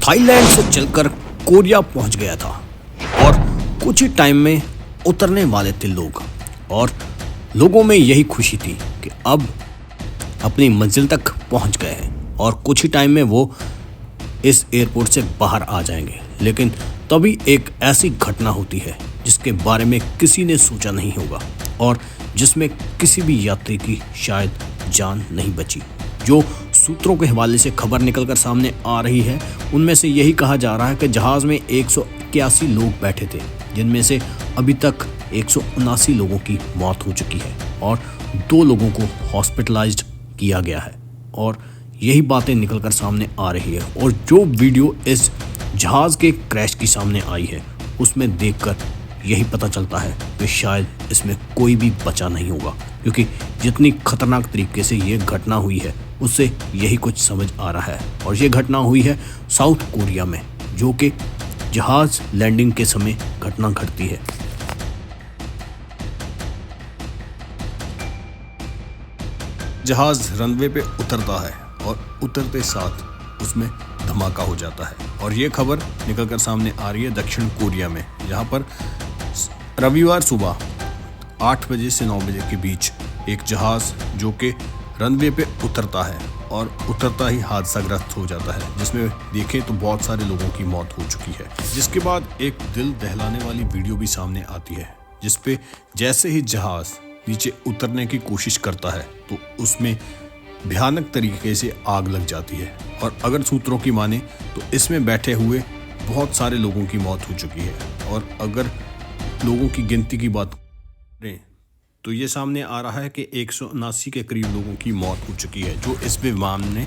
Thailand से चलकर Korea पहुंच गया था और कुछ ही टाइम में उतरने वाले थे लोग। और लोगों में यही खुशी थी कि अब अपनी मंजिल तक पहुंच गए हैं और कुछ ही टाइम में वो इस एयरपोर्ट से बाहर आ जाएंगे। लेकिन तभी एक ऐसी घटना होती है जिसके बारे में किसी ने सोचा नहीं होगा और जिसमें किसी भी यात्री की शायद जान नहीं बची। जो सूत्रों के हवाले से खबर निकलकर सामने आ रही है उनमें से यही कहा जा रहा है कि जहाज़ में 181 लोग बैठे थे, जिनमें से अभी तक 179 लोगों की मौत हो चुकी है और 2 लोगों को हॉस्पिटलाइज्ड किया गया है। और यही बातें निकलकर सामने आ रही है। और जो वीडियो इस जहाज़ के क्रैश की सामने आई है उसमें देखकर यही पता चलता है कि शायद इसमें कोई भी बचा नहीं होगा, क्योंकि जितनी खतरनाक तरीके से ये घटना हुई है उससे यही कुछ समझ आ रहा है। और ये घटना हुई है साउथ कोरिया में, जो कि जहाज़ लैंडिंग के समय घटना घटती है। जहाज़ रनवे पे उतरता है और उतरते साथ उसमें धमाका हो जाता है। और ये खबर निकलकर सामने आ रही है दक्षिण कोरिया में, जहाँ पर रविवार सुबह 8 बजे से 9 बजे के बीच एक जहाज़ जो कि रनवे पे उतरता है और उतरता ही हादसाग्रस्त हो जाता है, जिसमें देखें तो बहुत सारे लोगों की मौत हो चुकी है। जिसके बाद एक दिल दहलाने वाली वीडियो भी सामने आती है, जिसपे जैसे ही जहाज़ नीचे उतरने की कोशिश करता है तो उसमें भयानक तरीके से आग लग जाती है। और अगर सूत्रों की माने तो इसमें बैठे हुए बहुत सारे लोगों की मौत हो चुकी है। और अगर लोगों की गिनती की बात करें तो ये सामने आ रहा है कि 179 के करीब लोगों की मौत हो चुकी है जो इस विमान में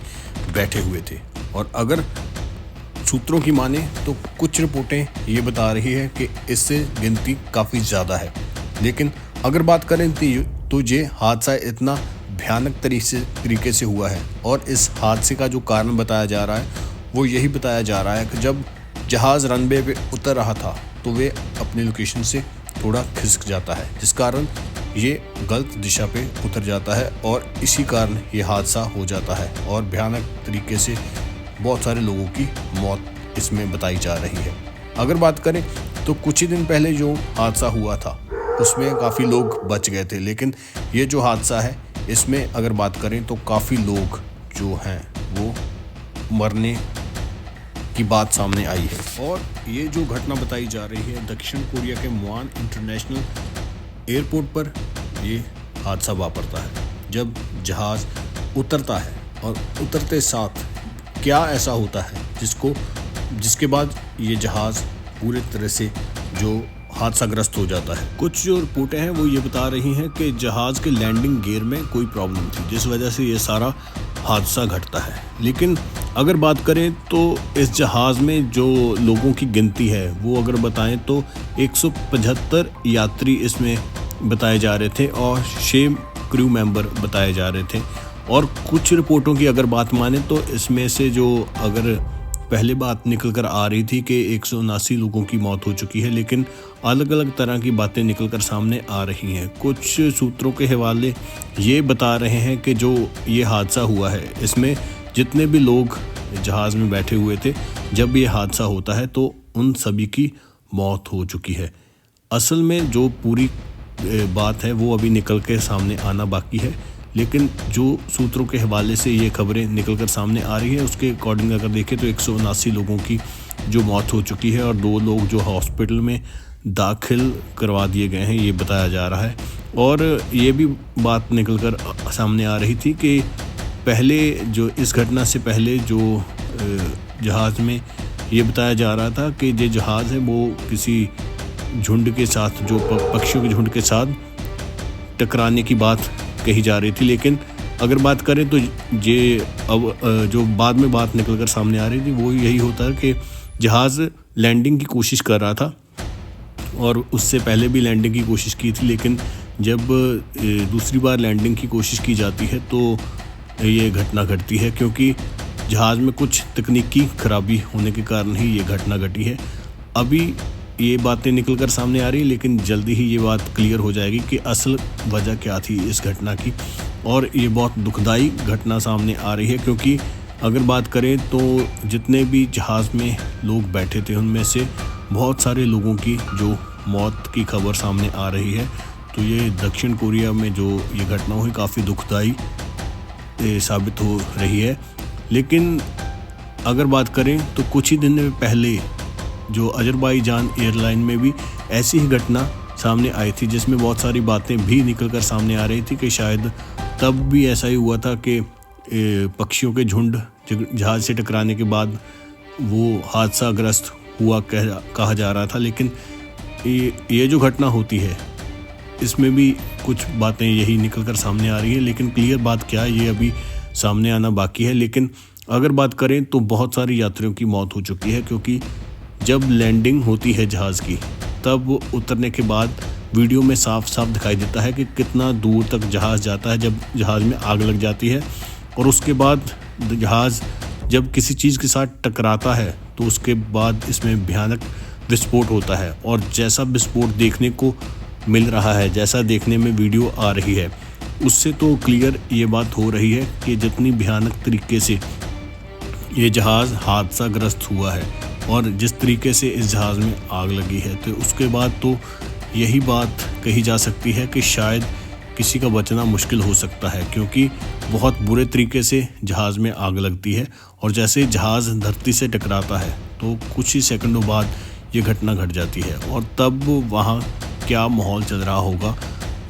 बैठे हुए थे। और अगर सूत्रों की माने तो कुछ रिपोर्टें ये बता रही है कि इससे गिनती काफ़ी ज़्यादा है। लेकिन अगर बात करें तो ये हादसा इतना भयानक तरीके से हुआ है और इस हादसे का जो कारण बताया जा रहा है वो यही बताया जा रहा है कि जब जहाज़ रनवे पे उतर रहा था तो वे अपनी लोकेशन से थोड़ा खिसक जाता है, जिस कारण ये गलत दिशा पे उतर जाता है और इसी कारण ये हादसा हो जाता है। और भयानक तरीके से बहुत सारे लोगों की मौत इसमें बताई जा रही है। अगर बात करें तो कुछ ही दिन पहले जो हादसा हुआ था उसमें काफ़ी लोग बच गए थे, लेकिन ये जो हादसा है इसमें अगर बात करें तो काफ़ी लोग जो हैं वो मरने की बात सामने आई है। और ये जो घटना बताई जा रही है दक्षिण कोरिया के मुआन इंटरनेशनल एयरपोर्ट पर ये हादसा वापरता है जब जहाज़ उतरता है। और उतरते साथ क्या ऐसा होता है जिसके बाद ये जहाज़ पूरे तरह से जो हादसाग्रस्त हो जाता है। कुछ जो रिपोर्टें हैं वो ये बता रही हैं कि जहाज़ के लैंडिंग गियर में कोई प्रॉब्लम थी, जिस वजह से ये सारा हादसा घटता है। लेकिन अगर बात करें तो इस जहाज़ में जो लोगों की गिनती है वो अगर बताएं तो 175 यात्री इसमें बताए जा रहे थे और 6 क्रू मेंबर बताए जा रहे थे। और कुछ रिपोर्टों की अगर बात माने तो इसमें से जो अगर पहले बात निकल कर आ रही थी कि 179 लोगों की मौत हो चुकी है, लेकिन अलग अलग तरह की बातें निकल कर सामने आ रही हैं। कुछ सूत्रों के हवाले ये बता रहे हैं कि जो ये हादसा हुआ है इसमें जितने भी लोग जहाज़ में बैठे हुए थे जब ये हादसा होता है तो उन सभी की मौत हो चुकी है। असल में जो पूरी बात है वो अभी निकल के सामने आना बाकी है, लेकिन जो सूत्रों के हवाले से ये खबरें निकल कर सामने आ रही है उसके अकॉर्डिंग अगर देखें तो 179 लोगों की जो मौत हो चुकी है और 2 लोग जो हॉस्पिटल में दाखिल करवा दिए गए हैं ये बताया जा रहा है। और ये भी बात निकल कर सामने आ रही थी कि पहले जो इस घटना से पहले जो जहाज़ में ये बताया जा रहा था कि ये जहाज़ है वो किसी झुंड के साथ जो पक्षियों के झुंड के साथ टकराने की बात कही जा रही थी। लेकिन अगर बात करें तो ये अब जो बाद में बात निकल कर सामने आ रही थी वो यही होता है कि जहाज़ लैंडिंग की कोशिश कर रहा था और उससे पहले भी लैंडिंग की कोशिश की थी, लेकिन जब दूसरी बार लैंडिंग की कोशिश की जाती है तो ये घटना घटती है, क्योंकि जहाज़ में कुछ तकनीकी खराबी होने के कारण ही ये घटना घटी है। अभी ये बातें निकल कर सामने आ रही है, लेकिन जल्दी ही ये बात क्लियर हो जाएगी कि असल वजह क्या थी इस घटना की। और ये बहुत दुखदाई घटना सामने आ रही है, क्योंकि अगर बात करें तो जितने भी जहाज़ में लोग बैठे थे उनमें से बहुत सारे लोगों की जो मौत की खबर सामने आ रही है। तो ये दक्षिण कोरिया में जो ये घटना हुई काफ़ी दुखदाई साबित हो रही है। लेकिन अगर बात करें तो कुछ ही दिन पहले जो अजरबैजान एयरलाइन में भी ऐसी ही घटना सामने आई थी, जिसमें बहुत सारी बातें भी निकल कर सामने आ रही थी कि शायद तब भी ऐसा ही हुआ था कि पक्षियों के झुंड जहाज़ से टकराने के बाद वो हादसाग्रस्त हुआ कहा जा रहा था। लेकिन ये जो घटना होती है इसमें भी कुछ बातें यही निकल कर सामने आ रही है, लेकिन क्लियर बात क्या है ये अभी सामने आना बाकी है। लेकिन अगर बात करें तो बहुत सारे यात्रियों की मौत हो चुकी है, क्योंकि जब लैंडिंग होती है जहाज़ की तब उतरने के बाद वीडियो में साफ साफ दिखाई देता है कि कितना दूर तक जहाज़ जाता है जब जहाज़ में आग लग जाती है। और उसके बाद जहाज़ जब किसी चीज़ के साथ टकराता है तो उसके बाद इसमें भयानक विस्फोट होता है। और जैसा विस्फोट देखने को मिल रहा है, जैसा देखने में वीडियो आ रही है, उससे तो क्लियर ये बात हो रही है कि जितनी भयानक तरीके से ये जहाज़ हादसाग्रस्त हुआ है और जिस तरीके से इस जहाज़ में आग लगी है, तो उसके बाद तो यही बात कही जा सकती है कि शायद किसी का बचना मुश्किल हो सकता है, क्योंकि बहुत बुरे तरीके से जहाज़ में आग लगती है। और जैसे जहाज़ धरती से टकराता है तो कुछ ही सेकंडों बाद ये घटना घट जाती है। और तब वहाँ क्या माहौल चल रहा होगा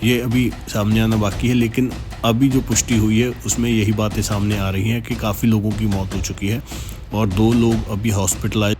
ये अभी सामने आना बाकी है। लेकिन अभी जो पुष्टि हुई है उसमें यही बातें सामने आ रही हैं कि काफ़ी लोगों की मौत हो चुकी है और 2 लोग अभी हॉस्पिटलाइज